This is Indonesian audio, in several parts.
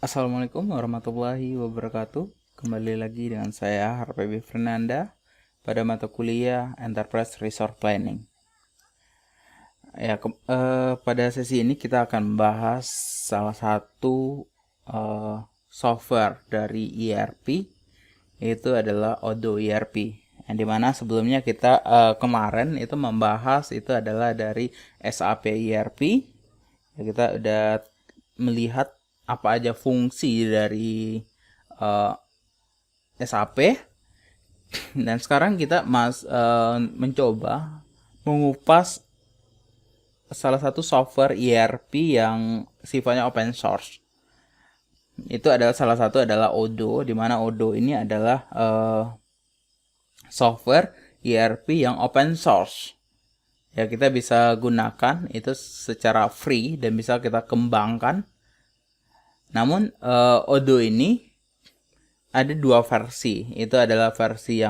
Assalamualaikum warahmatullahi wabarakatuh. Kembali lagi dengan saya Harpebi Fernanda pada mata kuliah Enterprise Resource Planning. Pada sesi ini kita akan membahas salah satu software dari ERP, yaitu adalah Odoo ERP. Yang dimana sebelumnya kita kemarin itu membahas itu adalah dari SAP ERP. Kita udah melihat apa aja fungsi dari SAP, dan sekarang kita mencoba mengupas salah satu software ERP yang sifatnya open source. Itu adalah salah satu adalah Odoo, di mana Odoo ini adalah software ERP yang open source. Ya, kita bisa gunakan itu secara free dan bisa kita kembangkan. Namun Odoo ini ada dua versi. Itu adalah versi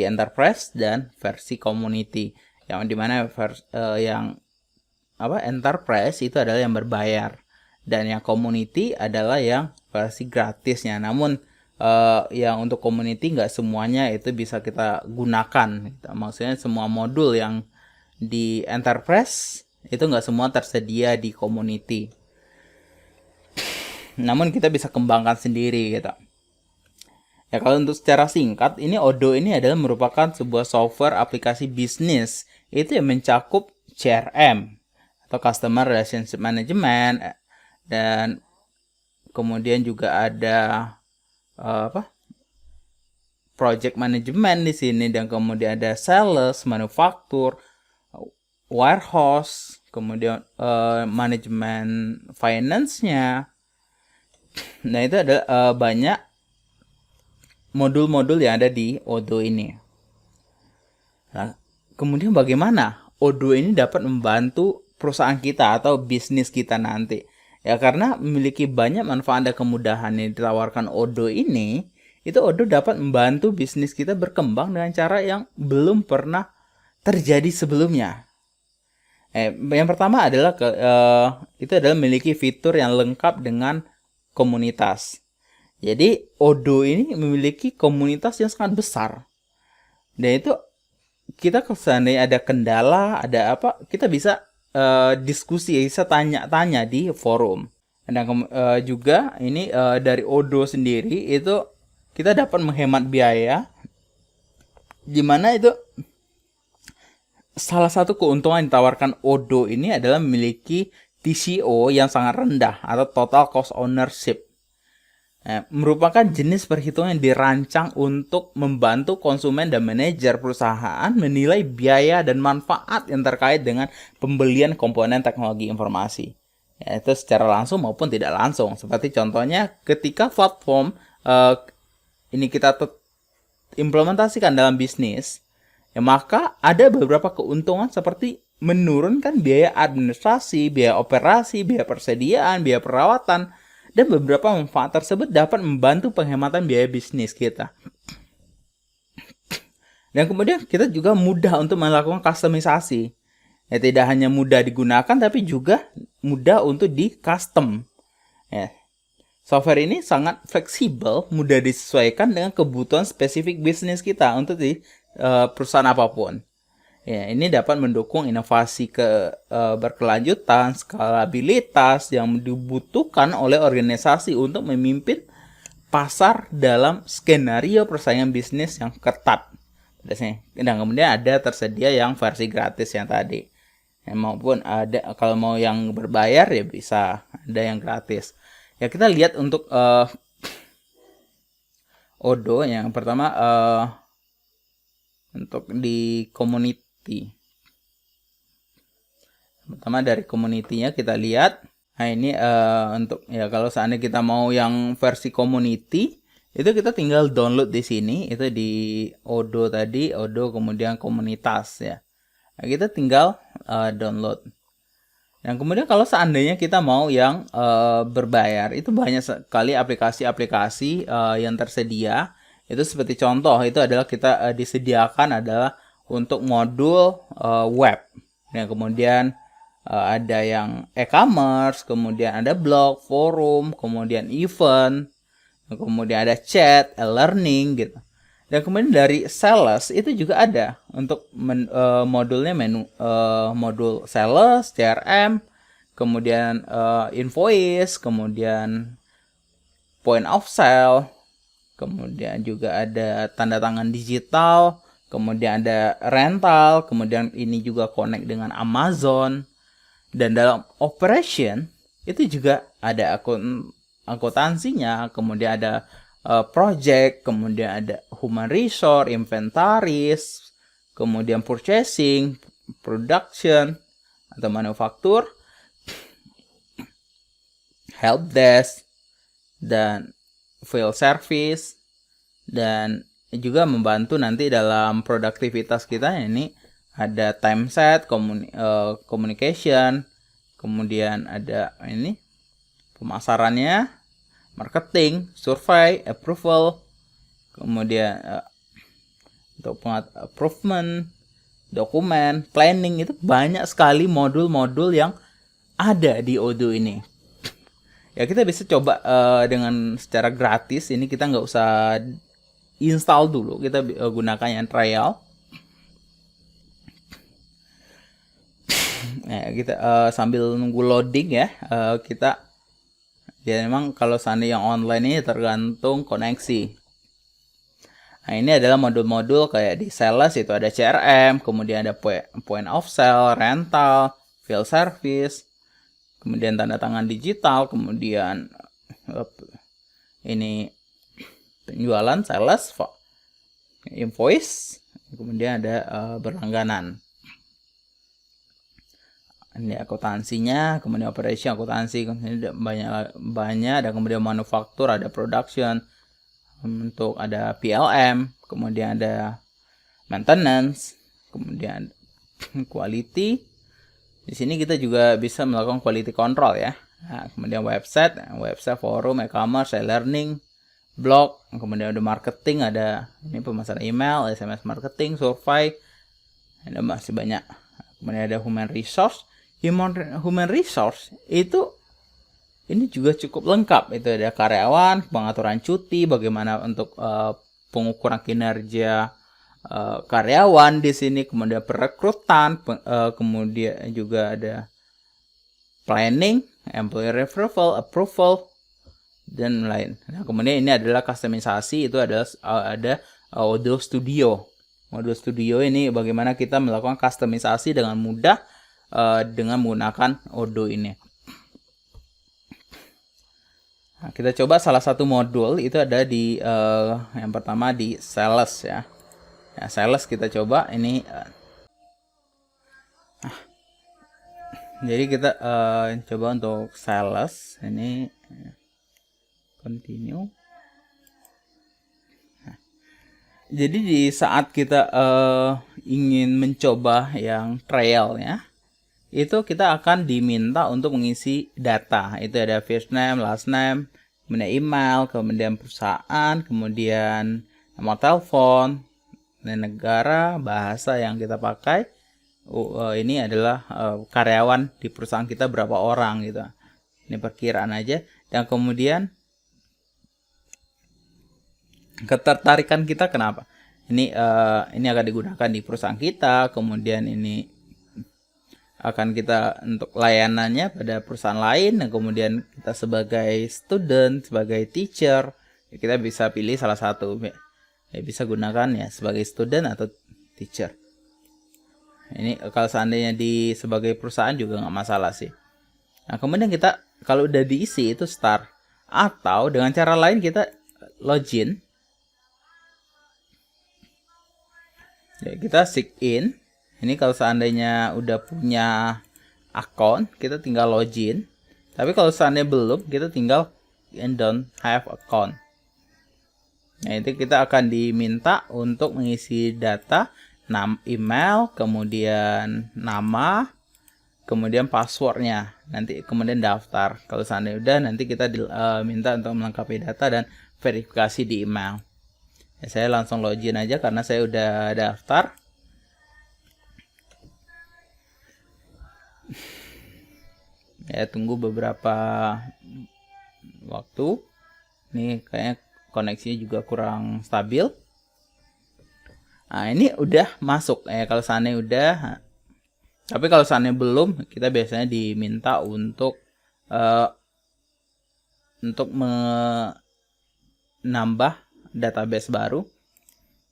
enterprise dan versi community. Yang dimana enterprise itu adalah yang berbayar, dan yang community adalah yang versi gratisnya. Namun yang untuk community nggak semuanya itu bisa kita gunakan. Maksudnya semua modul yang di enterprise itu nggak semua tersedia di community. Namun kita bisa kembangkan sendiri gitu. Ya, kalau untuk secara singkat, ini Odoo ini adalah merupakan sebuah software aplikasi bisnis itu yang mencakup CRM atau Customer Relationship Management, dan kemudian juga ada project management di sini, dan kemudian ada sales, manufaktur, warehouse, kemudian manajemen finance-nya. Nah, itu ada banyak modul-modul yang ada di Odoo ini. Nah, kemudian bagaimana Odoo ini dapat membantu perusahaan kita atau bisnis kita nanti? Ya, karena memiliki banyak manfaat dan kemudahan yang ditawarkan Odoo ini, itu Odoo dapat membantu bisnis kita berkembang dengan cara yang belum pernah terjadi sebelumnya. Yang pertama adalah itu adalah memiliki fitur yang lengkap dengan komunitas. Jadi Odoo ini memiliki komunitas yang sangat besar. Dan itu kita seandainya ada kendala, ada apa, kita bisa diskusi, bisa tanya-tanya di forum. Dan juga ini dari Odoo sendiri itu kita dapat menghemat biaya, dimana itu salah satu keuntungan yang ditawarkan Odoo ini adalah memiliki TCO yang sangat rendah atau Total Cost Ownership. Merupakan jenis perhitungan yang dirancang untuk membantu konsumen dan manajer perusahaan menilai biaya dan manfaat yang terkait dengan pembelian komponen teknologi informasi. Ya, itu secara langsung maupun tidak langsung. Seperti contohnya ketika platform ini kita implementasikan dalam bisnis, ya, maka ada beberapa keuntungan seperti menurunkan biaya administrasi, biaya operasi, biaya persediaan, biaya perawatan, dan beberapa manfaat tersebut dapat membantu penghematan biaya bisnis kita. Dan kemudian kita juga mudah untuk melakukan customisasi. Ya, tidak hanya mudah digunakan, tapi juga mudah untuk di-custom. Ya. Software ini sangat fleksibel, mudah disesuaikan dengan kebutuhan spesifik bisnis kita untuk di perusahaan apapun. Ya, ini dapat mendukung inovasi berkelanjutan, skalabilitas yang dibutuhkan oleh organisasi untuk memimpin pasar dalam skenario persaingan bisnis yang ketat. Dan kemudian ada tersedia yang versi gratis yang tadi. Ya, maupun ada kalau mau yang berbayar ya bisa ada yang gratis. Ya, kita lihat untuk Odoo yang pertama untuk di community. Pertama dari community-nya kita lihat. Nah, ini untuk ya kalau seandainya kita mau yang versi community, itu kita tinggal download di sini, itu di Odoo tadi, Odoo kemudian komunitas ya. Nah, kita tinggal download. Dan kemudian kalau seandainya kita mau yang berbayar, itu banyak sekali aplikasi-aplikasi yang tersedia. Itu seperti contoh, itu adalah kita disediakan adalah untuk modul web. Dan kemudian ada yang e-commerce, kemudian ada blog, forum, kemudian event, kemudian ada chat, e-learning gitu. Dan kemudian dari sales itu juga ada untuk modulnya modul sales, CRM, kemudian invoice, kemudian point of sale, kemudian juga ada tanda tangan digital, kemudian ada rental, kemudian ini juga connect dengan Amazon. Dan dalam operation itu juga ada akuntansinya, kemudian ada project, kemudian ada human resource, inventaris, kemudian purchasing, production atau manufaktur, help desk, dan field service, dan juga membantu nanti dalam produktivitas kita. Ini ada time set, communication, kemudian ada ini pemasarannya, marketing, survey, approval, kemudian untuk improvement, dokumen, planning. Itu banyak sekali modul-modul yang ada di Odoo ini. Ya kita bisa coba dengan secara gratis. Ini kita nggak usah install dulu, kita gunakan yang trial. Nah, kita sambil nunggu loading ya, memang kalau seandainya yang online ini tergantung koneksi. Nah, ini adalah modul-modul kayak di sales itu ada CRM, kemudian ada point of sale, rental, field service, kemudian tanda tangan digital, kemudian ini penjualan, sales, invoice, kemudian ada berlangganan. Ini akuntansinya, kemudian operation akuntansi, kemudian banyak, dan kemudian manufaktur, ada production, untuk ada PLM, kemudian ada maintenance, kemudian quality. Di sini kita juga bisa melakukan quality control ya. Nah, kemudian website, forum, e-commerce, e-learning, blog, kemudian ada marketing, ada ini pemasaran email, SMS marketing, survei, ada masih banyak. Kemudian ada human resource. Human resource itu ini juga cukup lengkap. Itu ada karyawan, pengaturan cuti, bagaimana untuk pengukuran kinerja karyawan di sini, kemudian perekrutan, kemudian juga ada planning, employee referral, approval, dan lain. Nah, kemudian ini adalah customisasi, itu adalah ada Odoo Studio. Odoo Studio ini bagaimana kita melakukan customisasi dengan mudah dengan menggunakan Odoo ini. Nah, kita coba salah satu modul itu ada di yang pertama di sales ya. Ya, sales kita coba ini. Jadi kita coba untuk sales ini continue. Nah, jadi di saat kita ingin mencoba yang trial ya, itu kita akan diminta untuk mengisi data. Itu ada first name, last name, kemudian email, kemudian perusahaan, kemudian nomor telepon, dan negara, bahasa yang kita pakai. Ini adalah karyawan di perusahaan kita berapa orang gitu. Ini perkiraan aja. Dan kemudian ketertarikan kita kenapa? Ini akan digunakan di perusahaan kita. Kemudian ini akan kita untuk layanannya pada perusahaan lain, dan kemudian kita sebagai student, sebagai teacher, ya kita bisa pilih salah satu ya, bisa gunakan ya sebagai student atau teacher. Ini kalau seandainya di sebagai perusahaan juga nggak masalah sih. Nah, kemudian kita kalau udah diisi itu start, atau dengan cara lain kita login ya, kita sign in. Ini kalau seandainya udah punya akun, kita tinggal login. Tapi kalau seandainya belum, kita tinggal don't have account. Nah, itu kita akan diminta untuk mengisi data, email, kemudian nama, kemudian passwordnya. Nanti kemudian daftar. Kalau seandainya udah, nanti kita diminta untuk melengkapi data dan verifikasi di email. Ya, saya langsung login aja karena saya udah daftar. Ya, tunggu beberapa waktu. Ini kayaknya koneksinya juga kurang stabil. Nah, ini udah masuk. Kalau seandainya udah, tapi kalau seandainya belum, kita biasanya diminta untuk menambah database baru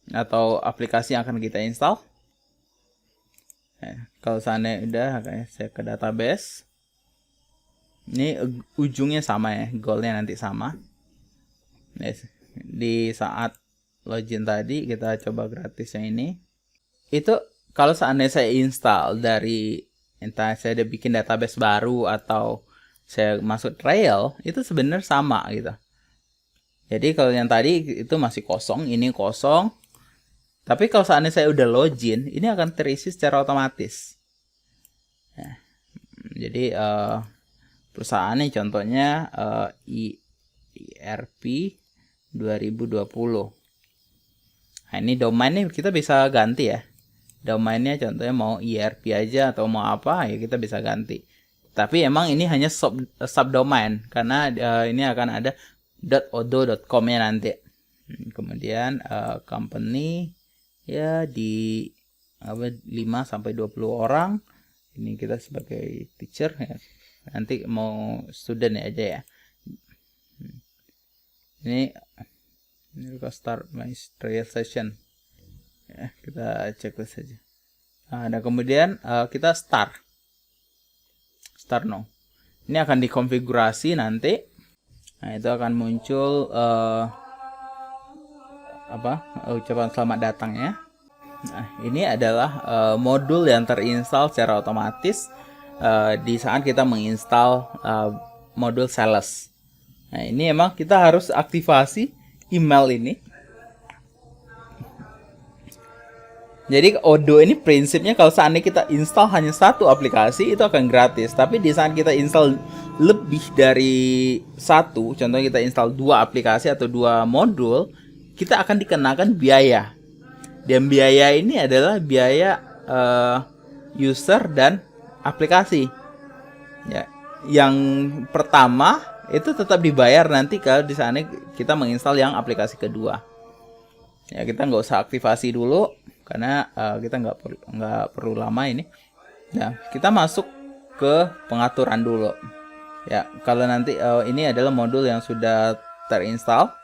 atau aplikasi yang akan kita install. Kalau seandainya udah, saya ke database. Ini ujungnya sama ya, goalnya nanti sama. Di saat login tadi, kita coba gratis yang ini. Itu kalau seandainya saya install dari, entah saya udah bikin database baru atau saya masuk trial, itu sebenarnya sama gitu. Jadi kalau yang tadi itu masih kosong, ini kosong. Tapi kalau seandainya saya udah login, ini akan terisi secara otomatis. Jadi perusahaannya contohnya ERP 2020. Nah, ini domainnya kita bisa ganti ya. Domainnya contohnya mau ERP aja atau mau apa, ya kita bisa ganti. Tapi emang ini hanya subdomain karena ini akan ada .odo.com-nya nanti. Kemudian company ya di 5 sampai 20 orang. Ini kita sebagai teacher ya. Nanti mau student aja ya. Ini start my trial session. Ya, kita cek saja. Nah, kemudian kita start now. Ini akan dikonfigurasi nanti. Nah, itu akan muncul ucapan selamat datang ya. Nah, ini adalah modul yang terinstall secara otomatis di saat kita menginstal modul sales. Nah, ini emang kita harus aktivasi email ini. Jadi Odoo ini prinsipnya kalau seandainya kita install hanya satu aplikasi itu akan gratis. Tapi di saat kita install lebih dari satu, contohnya kita install 2 aplikasi atau 2 modul, kita akan dikenakan biaya. Dan biaya ini adalah biaya user dan aplikasi. Ya, yang pertama itu tetap dibayar nanti kalau di sana kita menginstal yang aplikasi kedua. Ya, kita nggak usah aktivasi dulu karena kita nggak perlu lama ini. Nah, kita masuk ke pengaturan dulu. Ya, kalau nanti ini adalah modul yang sudah terinstall.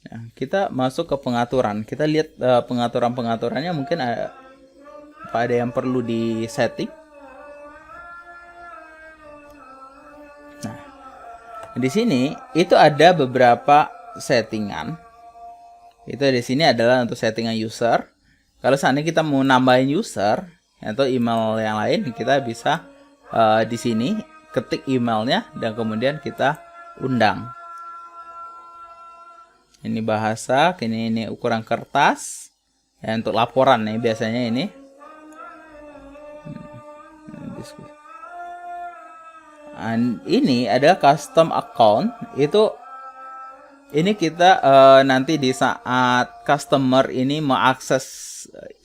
Ya, kita masuk ke pengaturan. Kita lihat pengaturan-pengaturannya mungkin ada yang perlu di setting. Nah, di sini itu ada beberapa settingan. Itu di sini adalah untuk settingan user. Kalau seandainya kita mau nambahin user atau email yang lain, kita bisa di sini ketik emailnya dan kemudian kita undang. Ini bahasa, ini ukuran kertas ya, untuk laporan nih biasanya ini. Dan ini adalah custom account. Ini kita nanti di saat customer ini mengakses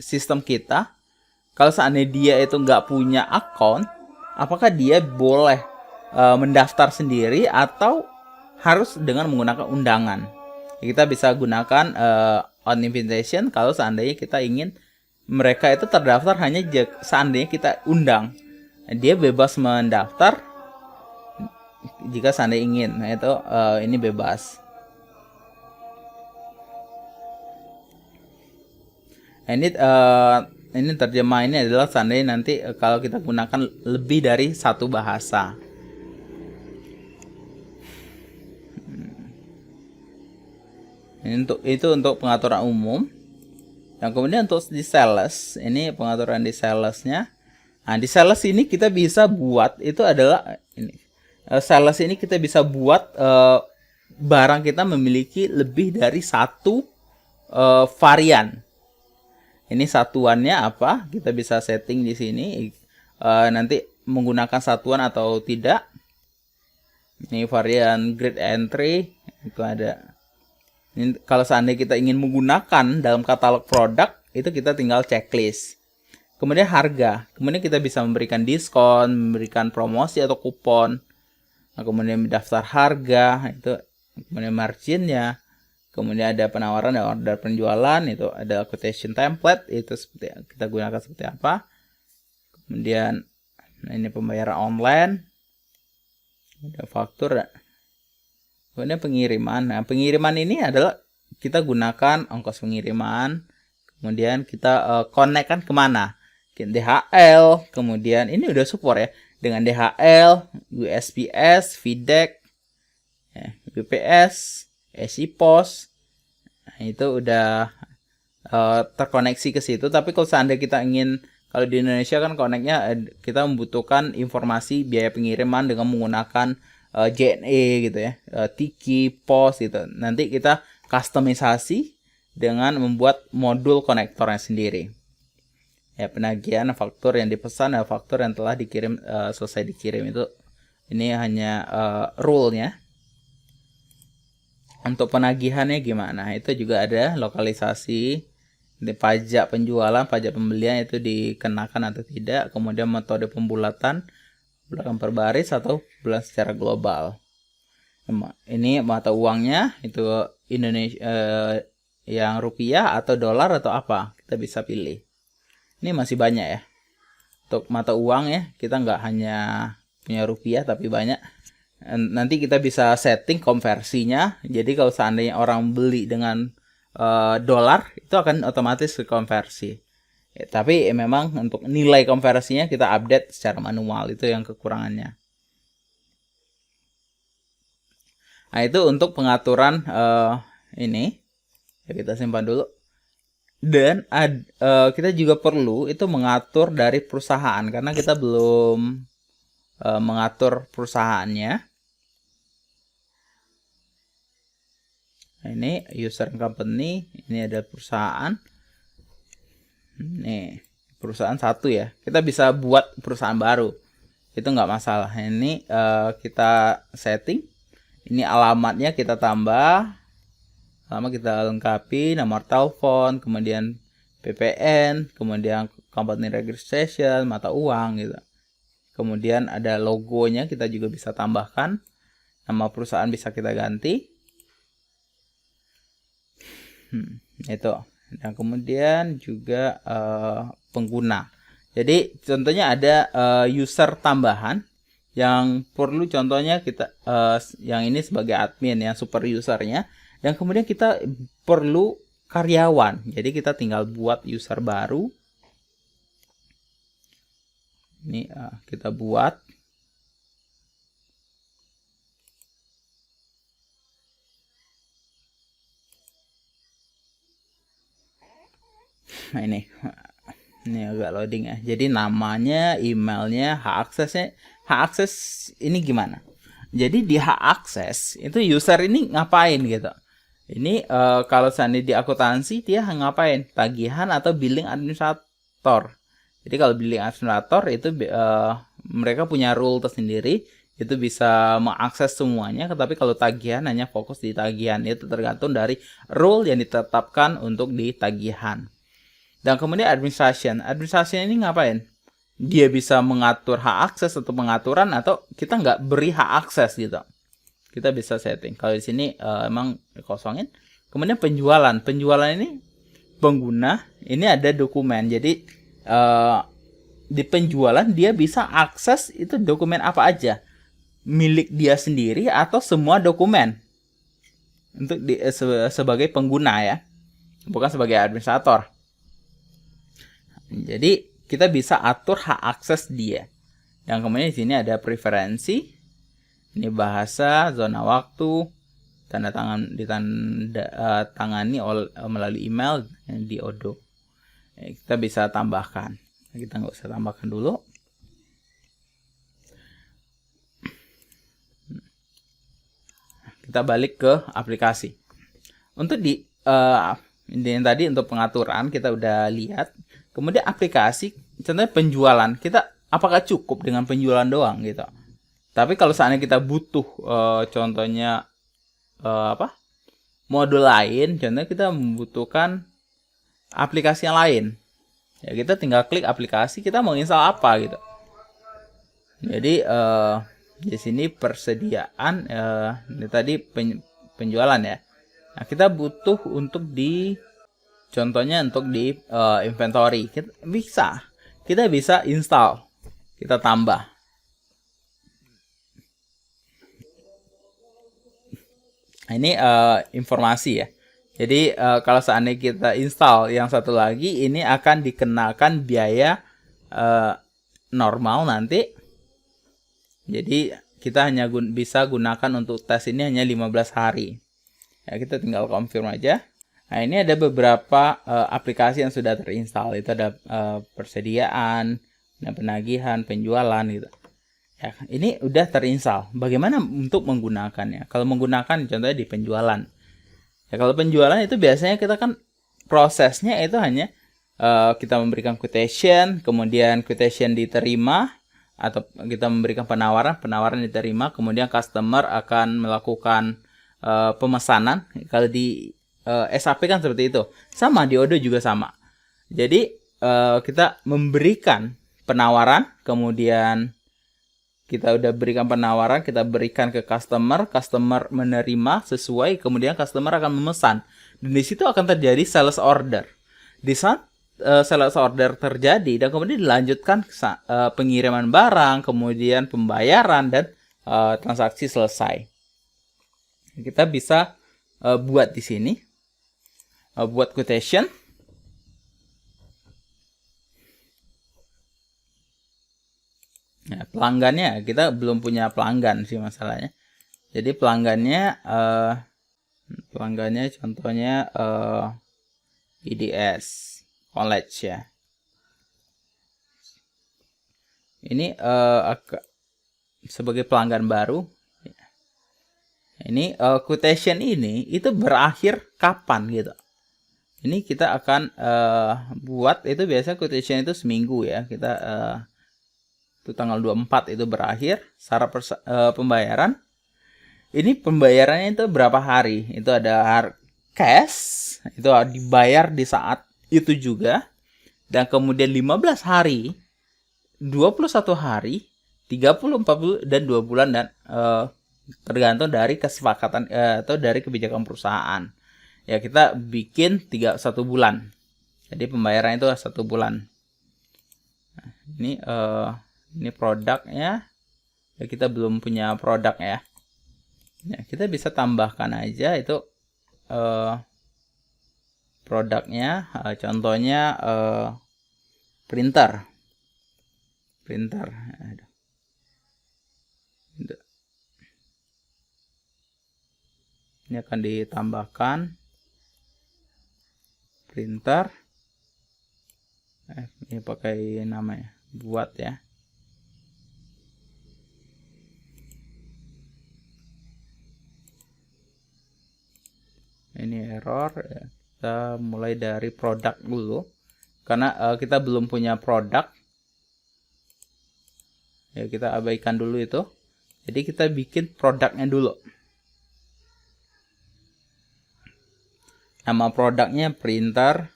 sistem kita, kalau seandainya dia itu nggak punya account, apakah dia boleh mendaftar sendiri atau harus dengan menggunakan undangan? Kita bisa gunakan on invitation kalau seandainya kita ingin mereka itu terdaftar hanya seandainya kita undang. Dia bebas mendaftar jika seandainya ingin. Nah, itu ini bebas. Ini terjemah ini adalah seandainya nanti kalau kita gunakan lebih dari satu bahasa. Itu untuk pengaturan umum. Yang kemudian untuk di sales, ini pengaturan di salesnya. Nah, di sales ini kita bisa buat itu adalah ini. Sales ini kita bisa buat barang kita memiliki lebih dari satu varian. Ini satuannya apa? Kita bisa setting di sini. Nanti menggunakan satuan atau tidak. Ini varian grid entry itu ada. Ini, kalau seandainya kita ingin menggunakan dalam katalog produk, itu kita tinggal checklist. Kemudian harga. Kemudian kita bisa memberikan diskon, memberikan promosi atau kupon. Nah, kemudian daftar harga, itu kemudian marginnya. Kemudian ada penawaran dan order penjualan, itu ada quotation template, itu seperti kita gunakan seperti apa. Kemudian ini pembayaran online, ada faktur, kemudian pengiriman. Nah, pengiriman ini adalah kita gunakan ongkos pengiriman, kemudian kita connect kan kemana? DHL, kemudian ini udah support ya dengan DHL, USPS, FedEx, UPS, SIPOS. Nah, itu udah terkoneksi ke situ. Tapi kalau seandainya kita ingin, kalau di Indonesia kan koneknya kita membutuhkan informasi biaya pengiriman dengan menggunakan JNE gitu ya, Tiki, POS gitu. Nanti kita customisasi dengan membuat modul konektornya sendiri. Ya, penagihan faktur yang dipesan dan faktur yang telah dikirim selesai dikirim itu, ini hanya rule-nya. Untuk penagihannya gimana? Itu juga ada lokalisasi, pajak penjualan, pajak pembelian itu dikenakan atau tidak. Kemudian metode pembulatan, bulan per baris atau bulan secara global. Ini mata uangnya itu Indonesia yang rupiah atau dolar atau apa, kita bisa pilih. Ini masih banyak ya. Untuk mata uang ya, kita nggak hanya punya rupiah tapi banyak. Nanti kita bisa setting konversinya. Jadi kalau seandainya orang beli dengan dolar, itu akan otomatis konversi. Ya, tapi memang untuk nilai konversinya kita update secara manual, itu yang kekurangannya. Nah, itu untuk pengaturan ini. Ya, kita simpan dulu. Dan kita juga perlu itu mengatur dari perusahaan, karena kita belum mengatur perusahaannya. Nah, ini user company, ini ada perusahaan. Nih, perusahaan satu ya. Kita bisa buat perusahaan baru. Itu nggak masalah. Ini kita setting. Ini alamatnya kita tambah. Lama kita lengkapi nomor telepon, kemudian PPN, kemudian company registration, mata uang gitu. Kemudian ada logonya, kita juga bisa tambahkan. Nama perusahaan bisa kita ganti. Itu. Dan kemudian juga pengguna. Jadi contohnya ada user tambahan yang perlu, contohnya kita yang ini sebagai admin ya, super usernya. Dan kemudian kita perlu karyawan. Jadi kita tinggal buat user baru. Ini kita buat. Nah, ini agak loading ya. Jadi namanya, emailnya, hak akses ini gimana? Jadi di hak akses itu user ini ngapain gitu? Ini kalau seandainya di akuntansi dia ngapain? Tagihan atau billing administrator. Jadi kalau billing administrator itu mereka punya rule tersendiri, itu bisa mengakses semuanya. Tapi kalau tagihan hanya fokus di tagihan, itu tergantung dari rule yang ditetapkan untuk di tagihan. Dan kemudian administration ini ngapain? Dia bisa mengatur hak akses atau pengaturan, atau kita nggak beri hak akses gitu. Kita bisa setting. Kalau di sini emang kosongin. Kemudian penjualan ini pengguna, ini ada dokumen. Jadi di penjualan dia bisa akses itu dokumen apa aja, milik dia sendiri atau semua dokumen, untuk sebagai pengguna ya, bukan sebagai administrator. Jadi kita bisa atur hak akses dia. Yang kemudian di sini ada preferensi. Ini bahasa, zona waktu, tanda tangan ditangani melalui email di Odoo. Kita bisa tambahkan. Kita nggak usah tambahkan dulu. Kita balik ke aplikasi. Untuk yang tadi untuk pengaturan kita udah lihat. Kemudian aplikasi, contohnya penjualan, kita apakah cukup dengan penjualan doang gitu? Tapi kalau seandainya kita butuh contohnya modul lain, contohnya kita membutuhkan aplikasi yang lain. Ya kita tinggal klik aplikasi, kita mau install apa gitu. Jadi di sini persediaan ini tadi penjualan ya. Nah, kita butuh untuk di contohnya untuk di inventory. Kita bisa install. Kita tambah. Ini informasi ya. Jadi kalau seandainya kita install yang satu lagi, ini akan dikenakan biaya normal nanti. Jadi kita hanya bisa gunakan untuk tes ini hanya 15 hari. Ya, kita tinggal confirm aja. Nah, ini ada beberapa aplikasi yang sudah terinstall. Itu ada persediaan, penagihan, penjualan gitu. Ya, ini udah terinstall. Bagaimana untuk menggunakannya? Kalau menggunakan contohnya di penjualan. Ya, kalau penjualan itu biasanya kita kan prosesnya itu hanya kita memberikan quotation, kemudian quotation diterima, atau kita memberikan penawaran diterima, kemudian customer akan melakukan pemesanan. Kalau di SAP kan seperti itu. Sama di Odoo juga sama. Jadi kita memberikan penawaran, kemudian kita udah berikan penawaran, kita berikan ke customer menerima sesuai, kemudian customer akan memesan. Dan di situ akan terjadi sales order. Di saat sales order terjadi dan kemudian dilanjutkan pengiriman barang, kemudian pembayaran dan transaksi selesai. Kita bisa buat di sini, buat quotation. Nah, pelanggannya kita belum punya pelanggan sih masalahnya. Jadi pelanggannya contohnya IDS College ya. Ini sebagai pelanggan baru. Ini quotation ini itu berakhir kapan gitu. Ini kita akan buat itu biasa quotation itu seminggu ya. Kita itu tanggal 24 itu berakhir. Syarat pembayaran. Ini pembayarannya itu berapa hari? Itu ada cash, itu dibayar di saat itu juga. Dan kemudian 15 hari, 21 hari, 30, 40, dan 2 bulan, dan tergantung dari kesepakatan atau dari kebijakan perusahaan. Ya, kita bikin 1 bulan. Jadi pembayaran itu 1 bulan. Nah, ini produknya. Ya, kita belum punya produk ya. Ya, kita bisa tambahkan aja itu produknya. Contohnya printer. Ini akan ditambahkan printer. Ini pakai namanya buat ya. Ini error ya. Kita mulai dari produk dulu karena kita belum punya produk ya, kita abaikan dulu itu. Jadi kita bikin produknya dulu. Nama produknya printer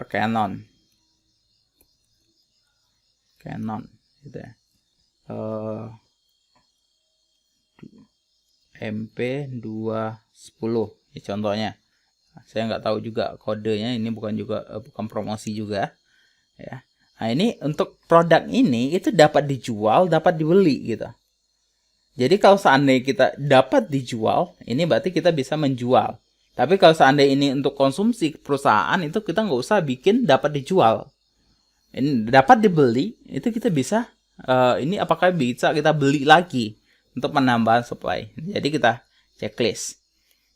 Canon gitu ya. MP210 ya, contohnya. Saya nggak tahu juga kodenya, ini bukan promosi juga ya. Nah, ini untuk produk ini itu dapat dijual, dapat dibeli gitu. Jadi kalau seandainya kita dapat dijual, ini berarti kita bisa menjual. Tapi kalau seandainya ini untuk konsumsi perusahaan, itu kita nggak usah bikin dapat dijual. Ini dapat dibeli, itu kita bisa ini apakah bisa kita beli lagi untuk penambahan supply. Jadi kita checklist.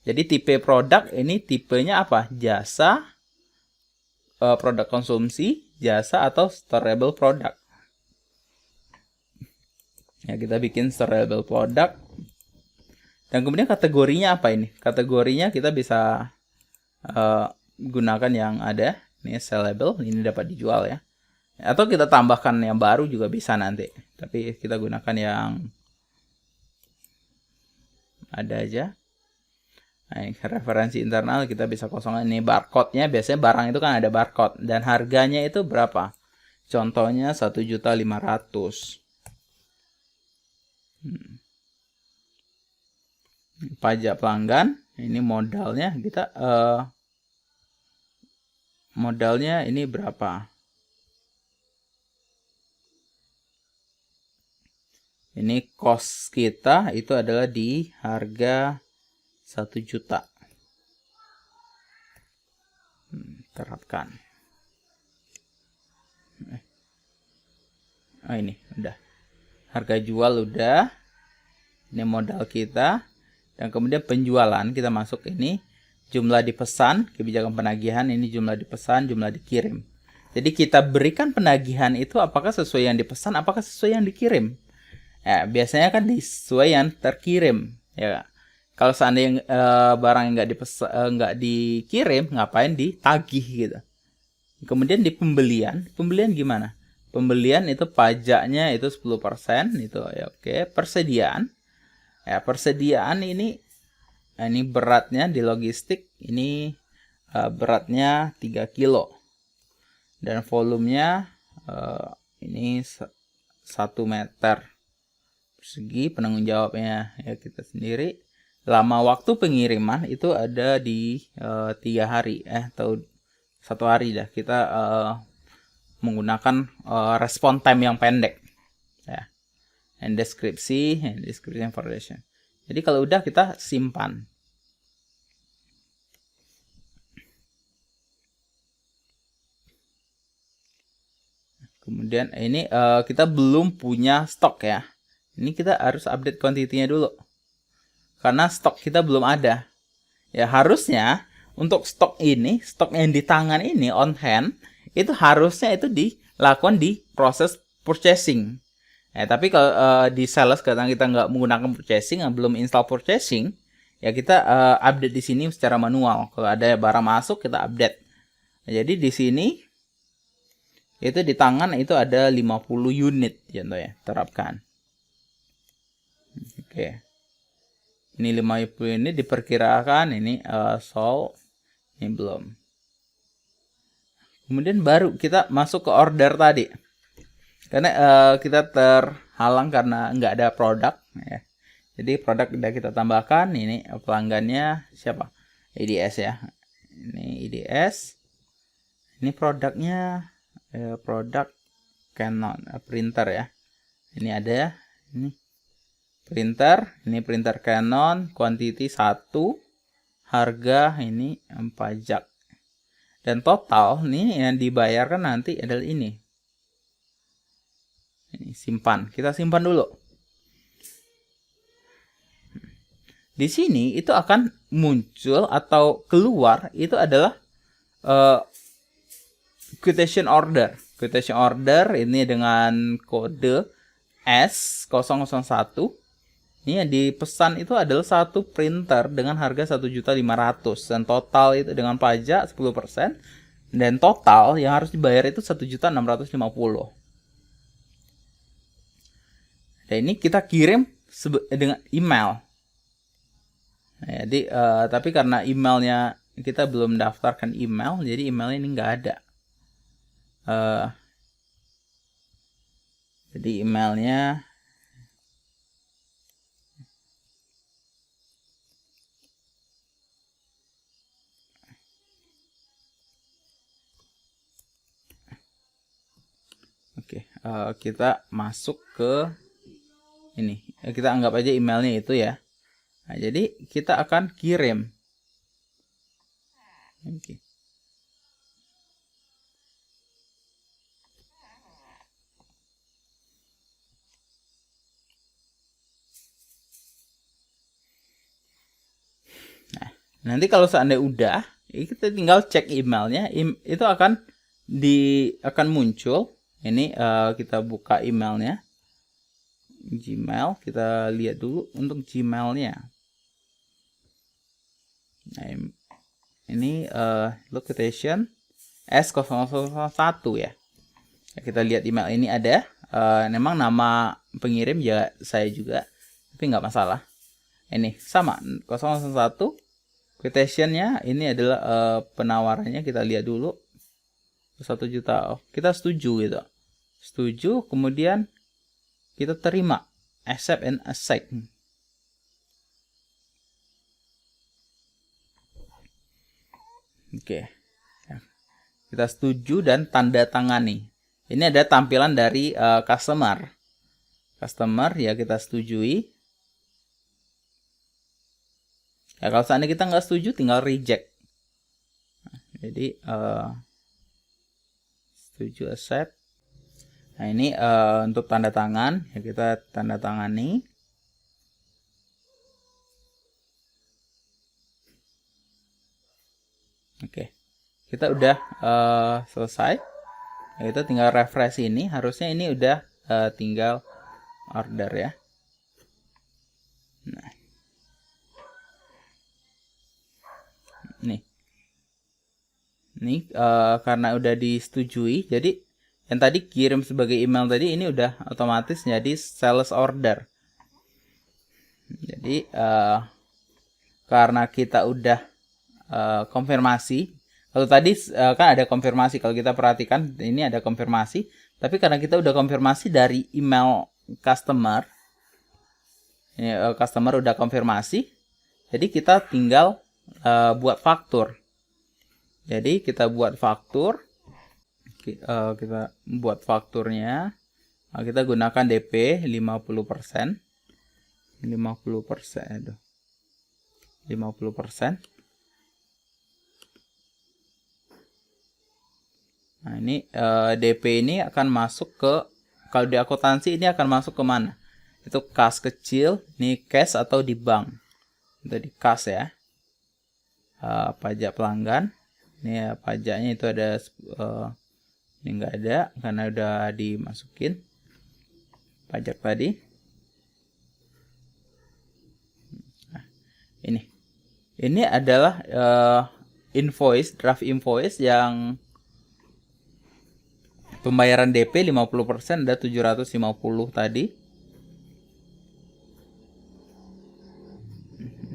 Jadi tipe produk ini tipenya apa? Jasa, produk konsumsi, jasa, atau storable product. Ya, kita bikin storable product. Dan kemudian kategorinya apa ini? Kategorinya kita bisa gunakan yang ada. Ini sellable, ini dapat dijual ya. Atau kita tambahkan yang baru juga bisa nanti. Tapi kita gunakan yang ada aja. Nah, ini referensi internal kita bisa kosongkan. Ini barcode-nya, biasanya barang itu kan ada barcode dan harganya itu berapa? Contohnya 1.500.000. Pajak pelanggan, ini modalnya kita modalnya ini berapa? Ini cost kita itu adalah di harga 1 juta. Terapkan. Oh, ini udah. Harga jual udah. Ini modal kita. Dan kemudian penjualan kita masuk ini. Jumlah dipesan, kebijakan penagihan, ini jumlah dipesan, jumlah dikirim. Jadi kita berikan penagihan itu apakah sesuai yang dipesan, apakah sesuai yang dikirim. Ya, biasanya kan sesuai yang terkirim. Ya, kalau seandainya barang yang nggak dikirim, ngapain ditagih gitu. Kemudian di pembelian gimana? Pembelian itu pajaknya itu 10% itu ya oke. Persediaan. Ya, persediaan ini beratnya di logistik ini beratnya 3 kilo. Dan volumenya ini 1 meter persegi. Penanggung jawabnya ya kita sendiri. Lama waktu pengiriman itu ada di 3 hari atau 1 hari dah. Kita menggunakan respon time yang pendek ya. And deskripsi information. Jadi kalau udah kita simpan. Kemudian ini kita belum punya stok ya. Ini kita harus update quantity-nya dulu. Karena stok kita belum ada. Ya harusnya untuk stok yang di tangan ini on hand, itu harusnya itu dilakukan di proses purchasing. Tapi kalau di sales karena kita nggak menggunakan purchasing, belum install purchasing, ya kita update di sini secara manual. Kalau ada barang masuk kita update. Jadi di sini itu di tangan itu ada 50 unit contoh ya, terapkan. Oke. Ini 50 unit diperkirakan ini sold, ini belum. Kemudian baru kita masuk ke order tadi. Karena kita terhalang karena nggak ada produk ya. Jadi produk udah kita tambahkan. Ini pelanggannya siapa? IDS ya. Ini IDS. Ini produknya produk Canon printer ya. Ini ada ini printer. Ini printer Canon. Quantity 1. Harga ini pajak. Dan total nih yang dibayarkan nanti adalah ini. Ini simpan. Kita simpan dulu. Di sini itu akan muncul atau keluar itu adalah quotation order. Quotation order ini dengan kode S001. Ini yang dipesan itu adalah 1 printer dengan harga 1.500.000 dan total itu dengan pajak 10% dan total yang harus dibayar itu 1.650.000. Dan ini kita kirim dengan email. Jadi tapi karena emailnya kita belum daftarkan email, jadi emailnya ini nggak ada. Jadi emailnya oke, kita masuk ke ini. Kita anggap aja emailnya itu ya. Nah, jadi kita akan kirim. Oke. Nah, nanti kalau seandainya udah, kita tinggal cek emailnya. Itu akan muncul. Ini kita buka emailnya. Gmail, kita lihat dulu untuk Gmailnya. Nah, ini location S001 ya. Kita lihat email ini ada. Memang nama pengirim ya saya juga, tapi nggak masalah. Ini sama 001 quotationnya ini adalah penawarannya, kita lihat dulu. 1 juta. Oh, kita setuju gitu. Setuju, kemudian kita terima, accept and accept. Oke. Kita setuju dan tanda tangani. Ini ada tampilan dari customer. Customer ya kita setujui. Ya, kalau seandainya kita nggak setuju, tinggal reject. Jadi setuju, accept. Nah, ini untuk tanda tangan, ya kita tanda tangani. Oke, kita udah selesai. Ya, kita tinggal refresh ini. Harusnya ini udah tinggal order ya. Nah, ini karena udah disetujui, jadi yang tadi kirim sebagai email tadi ini udah otomatis jadi sales order. Jadi karena kita udah konfirmasi, kalau tadi kan ada konfirmasi, kalau kita perhatikan ini ada konfirmasi, tapi karena kita udah konfirmasi dari email customer, ini, customer udah konfirmasi, jadi kita tinggal buat faktur. Jadi kita buat faktur, kita buat fakturnya, kita gunakan DP 50%, 50%. Nah, ini DP ini akan masuk ke, kalau di akuntansi ini akan masuk ke mana? Itu kas kecil, ini cash atau di bank. Itu di kas ya. Pajak pelanggan. Ini ya, pajaknya itu ada, ini enggak ada karena udah dimasukin pajak tadi. Nah, ini adalah invoice, draft invoice yang pembayaran DP 50%, ada 750 tadi.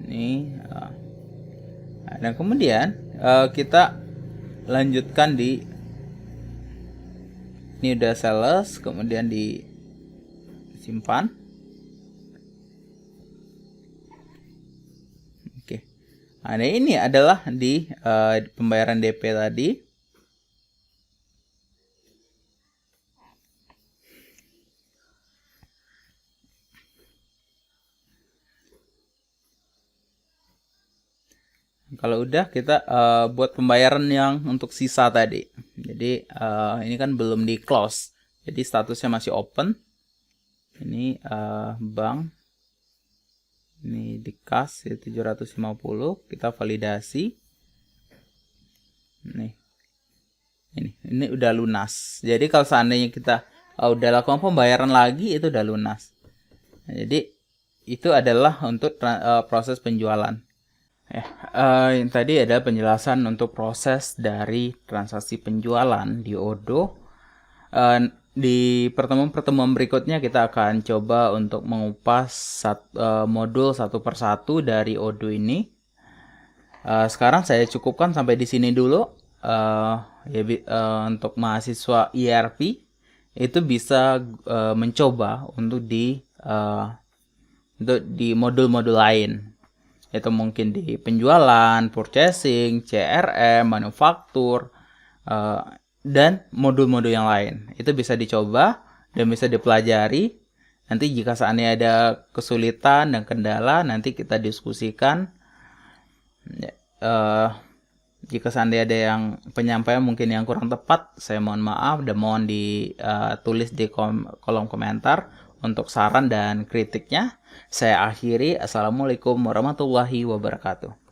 Ini dan kemudian kita lanjutkan di ini udah sales, kemudian disimpan. Oke. Nah, ini adalah di pembayaran DP tadi. Kalau udah, kita buat pembayaran yang untuk sisa tadi. Jadi ini kan belum di close, jadi statusnya masih open. Ini bank, ini di kas 750, kita validasi. Ini udah lunas. Jadi kalau seandainya kita udah lakukan pembayaran lagi, itu udah lunas. Nah, jadi itu adalah untuk proses penjualan. Yang tadi ada penjelasan untuk proses dari transaksi penjualan di Odoo. Di pertemuan-pertemuan berikutnya kita akan coba untuk mengupas modul satu persatu dari Odoo ini. Sekarang saya cukupkan sampai di sini dulu. Untuk mahasiswa ERP itu bisa mencoba untuk di modul-modul lain. Itu mungkin di penjualan, purchasing, CRM, manufaktur, dan modul-modul yang lain. Itu bisa dicoba dan bisa dipelajari. Nanti jika seandainya ada kesulitan dan kendala, nanti kita diskusikan. Jika seandainya ada yang penyampaian mungkin yang kurang tepat, saya mohon maaf dan mohon ditulis di kolom komentar untuk saran dan kritiknya. Saya akhiri. Assalamualaikum warahmatullahi wabarakatuh.